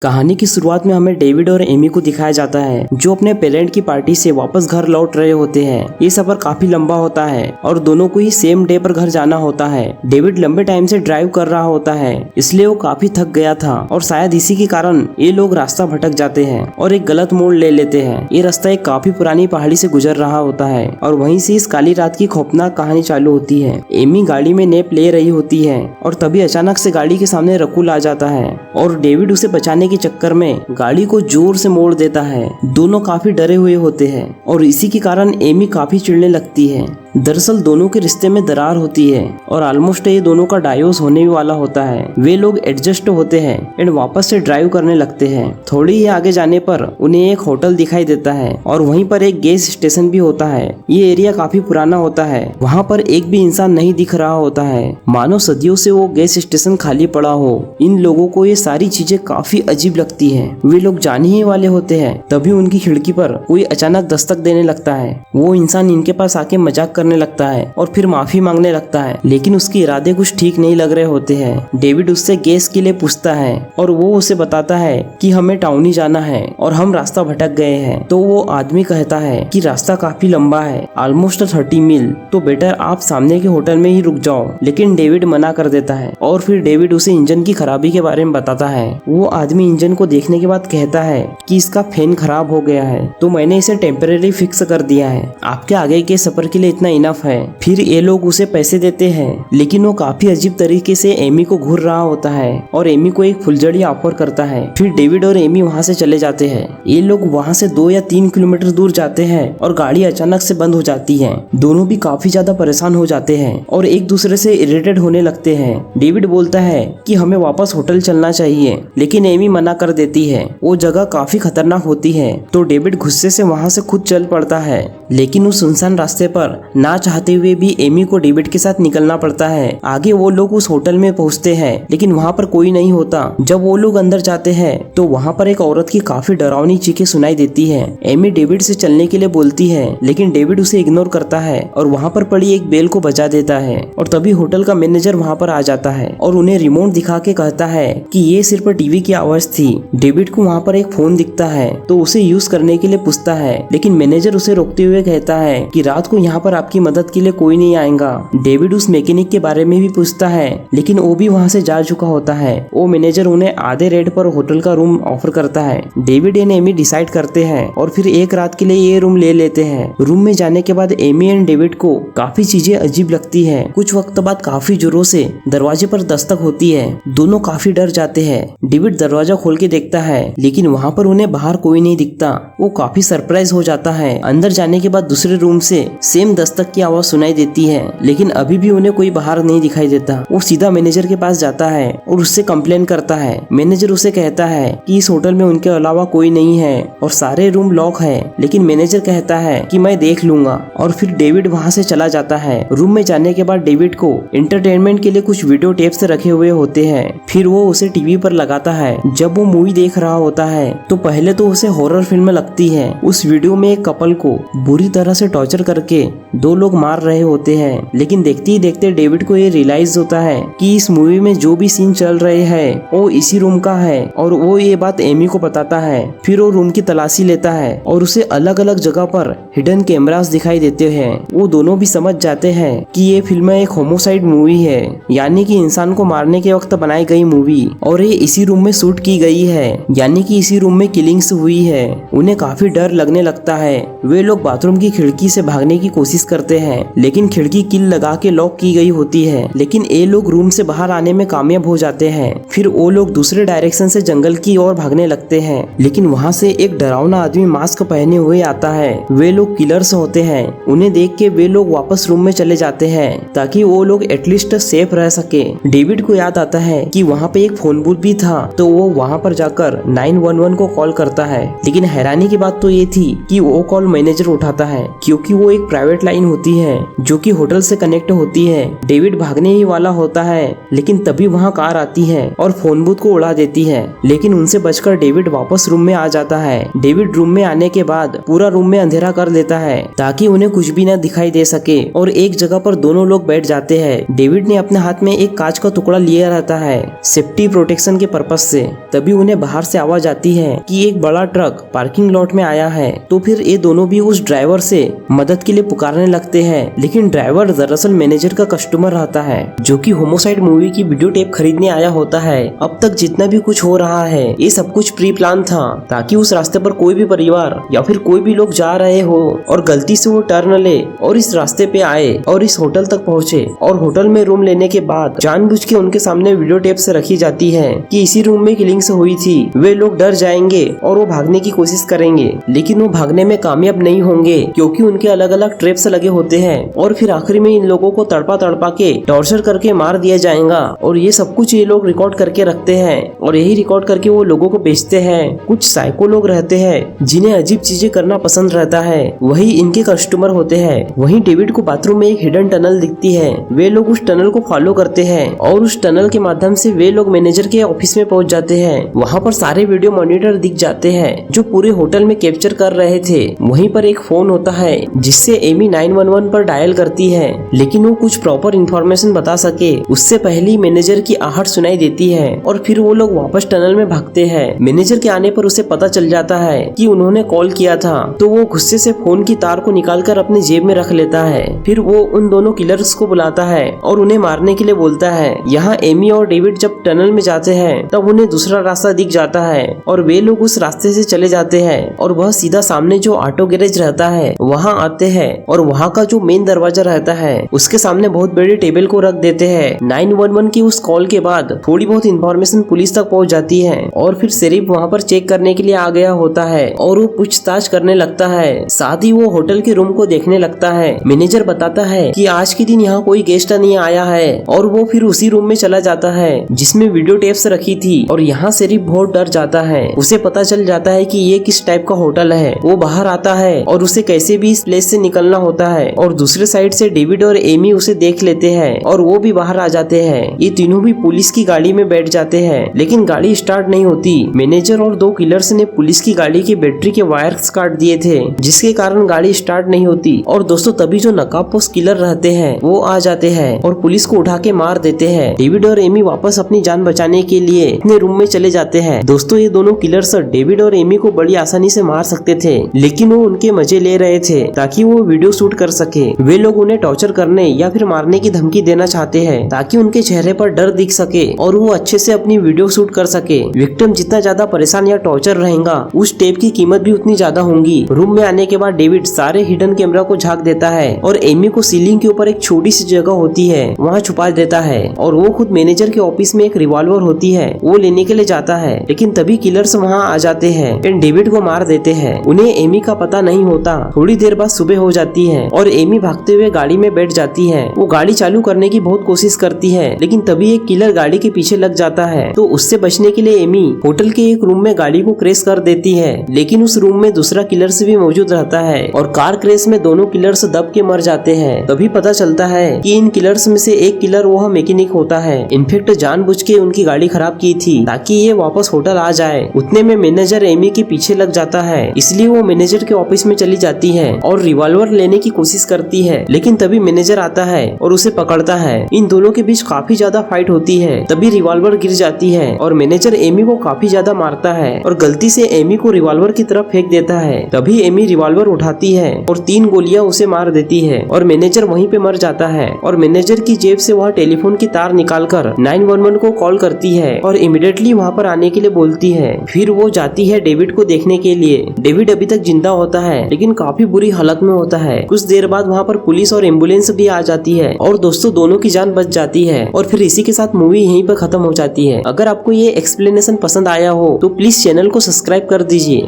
कहानी की शुरुआत में हमें डेविड और एमी को दिखाया जाता है जो अपने पेरेंट की पार्टी से वापस घर लौट रहे होते हैं। ये सफर काफी लंबा होता है और दोनों को ही सेम डे पर घर जाना होता है। डेविड लंबे टाइम से ड्राइव कर रहा होता है इसलिए वो काफी थक गया था और शायद इसी के कारण ये लोग रास्ता भटक जाते हैं और एक गलत मोड़ ले लेते हैं। ये रास्ता एक काफी पुरानी पहाड़ी से गुजर रहा होता है और वहीं से इस काली रात की खौफनाक कहानी चालू होती है। एमी गाड़ी में नैप ले रही होती है और तभी अचानक से गाड़ी के सामने रकुल आ जाता है और डेविड उसे बचाने के चक्कर में गाड़ी को जोर से मोड़ देता है। दोनों काफी डरे हुए होते हैं और इसी के कारण एमी काफी चिढ़ने लगती है। दरअसल दोनों के रिश्ते में दरार होती है और ऑलमोस्ट ये दोनों का डाइवोर्स होने वाला होता है। वे लोग एडजस्ट होते हैं एंड वापस से ड्राइव करने लगते हैं। थोड़ी ही आगे जाने पर उन्हें एक होटल दिखाई देता है और वहीं पर एक गैस स्टेशन भी होता है। ये एरिया काफी पुराना होता है। वहाँ पर एक भी इंसान नहीं दिख रहा होता है, मानो सदियों से वो गैस स्टेशन खाली पड़ा हो। इन लोगों को ये सारी चीजें काफी अजीब लगती है। वे लोग जाने ही वाले होते हैं तभी उनकी खिड़की पर कोई अचानक दस्तक देने लगता है। वो इंसान इनके पास आके मजाक करने लगता है और फिर माफी मांगने लगता है, लेकिन उसके इरादे कुछ ठीक नहीं लग रहे होते हैं। डेविड उससे गैस के लिए पूछता है और वो उसे बताता है कि हमें टाउनी जाना है और हम रास्ता भटक गए हैं। तो वो आदमी कहता है कि रास्ता काफी लंबा है, ऑलमोस्ट 30 मील, तो बेटर आप सामने के होटल में ही रुक जाओ। लेकिन डेविड मना कर देता है और फिर डेविड उसे इंजन की खराबी के बारे में बताता है। वो आदमी इंजन को देखने के बाद कहता है कि इसका फैन खराब हो गया है तो मैंने इसे टेम्परेरी फिक्स कर दिया है, आपके आगे के सफर के लिए इतना इनफ है। फिर ये लोग उसे पैसे देते हैं लेकिन वो काफी अजीब तरीके से एमी को घूर रहा होता है और एमी को एक फुलझड़ी ऑफर करता है। फिर डेविड और एमी वहाँ से चले जाते हैं। ये लोग वहाँ से 2 या 3 किलोमीटर दूर जाते हैं और गाड़ी अचानक से बंद हो जाती है। दोनों भी काफी ज्यादा परेशान हो जाते हैं और एक दूसरे से इरिटेट होने लगते हैं। डेविड बोलता है कि हमें वापस होटल चलना चाहिए लेकिन एमी मना कर देती है। वो जगह काफी खतरनाक होती है तो डेविड गुस्से से वहाँ से खुद चल पड़ता है, लेकिन उस सुनसान रास्ते पर ना चाहते हुए भी एमी को डेविड के साथ निकलना पड़ता है। आगे वो लोग उस होटल में पहुंचते हैं लेकिन वहाँ पर कोई नहीं होता। जब वो लोग अंदर जाते हैं तो वहाँ पर एक औरत की काफी डरावनी चीखें सुनाई देती है। एमी डेविड से चलने के लिए बोलती है लेकिन डेविड उसे इग्नोर करता है और वहाँ पर पड़ी एक बेल को बजा देता है और तभी होटल का मैनेजर वहाँ पर आ जाता है और उन्हें रिमोट दिखा के कहता है कि ये सिर्फ टीवी की आवाज थी। डेविड को वहाँ पर एक फोन दिखता है तो उसे यूज करने के लिए पूछता है, लेकिन मैनेजर उसे रोकते हुए कहता है कि रात को यहाँ पर आपकी मदद के लिए कोई नहीं आएगा। डेविड उस मैकेनिक के बारे में भी पूछता है लेकिन वो भी वहाँ से जा चुका होता है। वो मैनेजर उन्हें आधे रेट पर होटल का रूम ऑफर करता है। डेविड एंड एमी डिसाइड करते हैं और फिर एक रात के लिए ये रूम ले लेते हैं। रूम में जाने के बाद एमी एंड डेविड को काफी चीजें अजीब लगती है। कुछ वक्त बाद काफी जोरों से दरवाजे पर दस्तक होती है। दोनों काफी डर जाते हैं। डेविड दरवाजा खोल के देखता है लेकिन वहाँ पर उन्हें बाहर कोई नहीं दिखता। वो काफी सरप्राइज हो जाता है। अंदर जाने के बाद दूसरे रूम से सेम दस्तक की आवाज सुनाई देती है लेकिन अभी भी उन्हें कोई बाहर नहीं दिखाई देता। वो सीधा मैनेजर के पास जाता है और उससे कंप्लेन करता है। मैनेजर उसे कहता है कि इस होटल में उनके अलावा कोई नहीं है और सारे रूम लॉक है, लेकिन मैनेजर कहता है कि मैं देख लूंगा और फिर डेविड वहाँ से चला जाता है। रूम में जाने के बाद डेविड को एंटरटेनमेंट के लिए कुछ वीडियो टेप्स रखे हुए होते हैं। फिर वो उसे टीवी पर लगाता है। जब वो मूवी देख रहा होता है तो पहले तो उसे हॉरर फिल्म लगती है। उस वीडियो में एक कपल को बुरी तरह से टॉर्चर करके 2 लोग मार रहे होते हैं, लेकिन देखते ही देखते डेविड को ये रियलाइज होता है कि इस मूवी में जो भी सीन चल रहे हैं वो इसी रूम का है और वो ये बात एमी को बताता है। फिर वो रूम की तलाशी लेता है और उसे अलग अलग जगह पर हिडन कैमरास दिखाई देते हैं। वो दोनों भी समझ जाते हैं कि ये फिल्म एक होमोसाइड मूवी है, यानी कि इंसान को मारने के वक्त बनाई गई मूवी, और ये इसी रूम में शूट की गई है, यानी कि इसी रूम में किलिंग्स हुई है। उन्हें काफी डर लगने लगता है। वे लोग बाथरूम की खिड़की से भागने की कोशिश करते हैं लेकिन खिड़की कील लगा के लॉक की गई होती है, लेकिन ये लोग रूम से बाहर आने में कामयाब हो जाते हैं। फिर वो लोग दूसरे डायरेक्शन से जंगल की ओर भागने लगते हैं, लेकिन वहाँ से एक डरावना आदमी मास्क पहने हुए आता है। वे लोग किलर्स होते हैं। उन्हें देख के वे लोग वापस रूम में चले जाते हैं ताकि वो लोग एटलीस्ट सेफ रह सके। डेविड को याद आता है कि वहाँ पे एक फोन बूथ भी था तो वो वहाँ पर जाकर 911 को कॉल करता है, लेकिन हैरानी की बात तो ये थी कि वो कॉल मैनेजर उठाता है क्योंकि वो एक प्राइवेट लाइन होती है जो कि होटल से कनेक्ट होती है। डेविड भागने ही वाला होता है लेकिन तभी वहाँ कार आती है और फोन बूथ को उड़ा देती है, लेकिन उनसे बचकर डेविड वापस रूम में आ जाता है। डेविड रूम में आने के बाद पूरा रूम में अंधेरा कर देता है ताकि उन्हें कुछ भी न दिखाई दे सके और एक जगह पर दोनों लोग बैठ जाते हैं। डेविड ने अपने हाथ में एक कांच का टुकड़ा लिया रहता है सेफ्टी प्रोटेक्शन के पर्पज से। तभी उन्हें बाहर से आवाज आती है कि एक बड़ा ट्रक पार्किंग लॉट में आया है। तो फिर ये दोनों भी उस ड्राइवर से मदद के लिए पुकारने लगते हैं, लेकिन ड्राइवर दरअसल मैनेजर का कस्टमर रहता है जो कि होमोसाइड मूवी की वीडियो टेप खरीदने आया होता है। अब तक जितना भी कुछ हो रहा है ये सब कुछ प्री प्लान था, ताकि उस रास्ते पर कोई भी परिवार या फिर कोई भी लोग जा रहे हो और गलती से वो टर्न ले और इस रास्ते पे आए और इस होटल तक पहुँचे, और होटल में रूम लेने के बाद जानबूझ के उनके सामने वीडियो टेप से रखी जाती है कि इसी रूम में किलिंग्स हुई थी। वे लोग डर जाएंगे और वो भागने की कोशिश करेंगे, लेकिन वो भागने में कामयाब नहीं होंगे क्योंकि उनके अलग अलग ट्रैप्स लगे होते हैं। और फिर आखिरी में इन लोगों को तड़पा तड़पा के टॉर्चर करके मार दिया जाएगा। और ये सब कुछ ये लोग रिकॉर्ड करके रखते हैं और यही रिकॉर्ड करके वो लोगों को बेचते हैं। कुछ साइको लोग रहते हैं जिन्हें अजीब चीजें करना पसंद रहता है, वही इनके कस्टमर होते हैं। वहीं डेविड को बाथरूम में एक हिडन टनल दिखती है। वे लोग उस टनल को फॉलो करते हैं और उस टनल के माध्यम से वे लोग मैनेजर के ऑफिस में पहुंच जाते हैं। वहां पर सारे वीडियो मॉनिटर दिख जाते हैं जो पूरे होटल में कैप्चर कर रहे थे। वहीं पर एक फोन होता है जिससे एमी 911 पर डायल करती है, लेकिन वो कुछ प्रॉपर इंफॉर्मेशन बता सके उससे पहले मैनेजर की आहट सुनाई देती है और फिर वो लोग वापस टनल में भागते हैं। मैनेजर के आने पर उसे पता चल जाता है कि उन्होंने कॉल किया था, तो वो गुस्से से फोन की तार को निकालकर अपनी जेब में रख लेता है। फिर वो उन दोनों किलर्स को बुलाता है और उन्हें मारने के लिए बोलता है। यहाँ एमी और डेविड जब टनल में जाते हैं तब उन्हें दूसरा रास्ता दिख जाता है और वे लोग उस रास्ते से चले जाते हैं और वह सीधा सामने जो ऑटो गैरेज रहता है वहाँ आते हैं और वहाँ का जो मेन दरवाजा रहता है उसके सामने बहुत बड़ी टेबल को रख देते हैं। 911 की उस कॉल के बाद थोड़ी बहुत इंफॉर्मेशन पुलिस तक पहुँच जाती है और फिर शरीफ वहाँ पर चेक करने के लिए आ गया होता है और वो पूछताछ करने लगता है। साथ ही वो होटल के रूम को देखने लगता है। मैनेजर बताता है कि आज के दिन यहाँ कोई गेस्ट नहीं आया है और वो फिर उसी रूम में चला जाता है जिसमें वीडियो टेप्स रखी थी। और यहाँ शरीफ बहुत डर जाता है। उसे पता चल जाता है कि ये किस टाइप का होटल है। वो बाहर आता है और उसे कैसे भी इस प्लेस से निकलना होता है। और दूसरे साइड से डेविड और एमी उसे देख लेते हैं और वो भी बाहर आ जाते हैं। ये तीनों भी पुलिस की गाड़ी में बैठ जाते हैं, लेकिन गाड़ी स्टार्ट नहीं होती। मैनेजर और दो किलर्स ने पुलिस की गाड़ी के बैटरी के वायर्स काट दिए थे, जिसके कारण गाड़ी स्टार्ट नहीं होती। और दोस्तों तभी जो नकाबपोश किलर रहते हैं वो आ जाते हैं और पुलिस को उठा के मार देते हैं। डेविड और एमी वापस अपनी जान बचाने के लिए अपने रूम में चले जाते हैं। दोस्तों ये दोनों किलर्स डेविड और एमी को बड़ी आसानी से मार सकते थे, लेकिन वो उनके मजे ले रहे थे ताकि वो वीडियो शूट कर सके। वे लोग उन्हें टॉर्चर करने या फिर मारने की धमकी देना चाहते हैं ताकि उनके चेहरे पर डर दिख सके और वो अच्छे से अपनी वीडियो शूट कर सके। विक्टिम जितना ज्यादा परेशान या टॉर्चर रहेगा उस टेप की कीमत भी उतनी ज्यादा होगी। रूम में आने के बाद डेविड सारे हिडन कैमरा को झाँक देता है और एमी को सीलिंग के ऊपर एक छोटी सी जगह होती है वहाँ छुपा देता है और वो खुद मैनेजर के ऑफिस में एक रिवॉल्वर होती है वो लेने के लिए जाता है। लेकिन तभी किलर्स वहाँ आ जाते हैं एंड डेविड को मार देते हैं। उन्हें एमी का पता नहीं होता। थोड़ी देर बाद सुबह हो जाती है और एमी भागते हुए गाड़ी में बैठ जाती है। वो गाड़ी चालू करने की बहुत कोशिश करती है, लेकिन तभी एक किलर गाड़ी के पीछे लग जाता है। तो उससे बचने के लिए एमी होटल के एक रूम में गाड़ी को क्रैश कर देती है, लेकिन उस रूम में दूसरा किलर्स भी मौजूद रहता है और कार क्रैश में दोनों किलर्स दब के मर जाते हैं। तभी पता चलता है कि इन किलर्स में से एक किलर वह मैकेनिक होता है। इनफेक्ट जानबूझ के उनकी गाड़ी खराब की थी ताकि ये वापस होटल आ जाए। उतने में मैनेजर एमी के पीछे लग जाता है, इसलिए वो मैनेजर के ऑफिस में चली जाती है और रिवॉल्वर लेने की कोशिश करती है, लेकिन तभी मैनेजर आता है और उसे पकड़ता है। इन दोनों के बीच काफी ज्यादा फाइट होती है। तभी रिवॉल्वर गिर जाती है और मैनेजर एमी को काफी ज्यादा मारता है और गलती से एमी को रिवॉल्वर की तरफ फेंक देता है। तभी एमी रिवॉल्वर उठाती है और 3 गोलियां उसे मार देती है और मैनेजर वहीं पे मर जाता है। और मैनेजर की जेब से वह टेलीफोन की तार निकालकर 911 को कॉल करती है और इमीडिएटली वहाँ पर आने के लिए बोलती है। फिर वो जाती है डेविड को देखने के लिए। डेविड अभी तक जिंदा होता है, लेकिन काफी बुरी हालत में होता है। कुछ देर बाद वहाँ पर पुलिस और एम्बुलेंस भी आ जाती है और दोस्तों दोनों की जान बच जाती है। और फिर इसी के साथ मूवी यहीं पर खत्म हो जाती है। अगर आपको ये एक्सप्लेनेशन पसंद आया हो तो प्लीज चैनल को सब्सक्राइब कर दीजिए।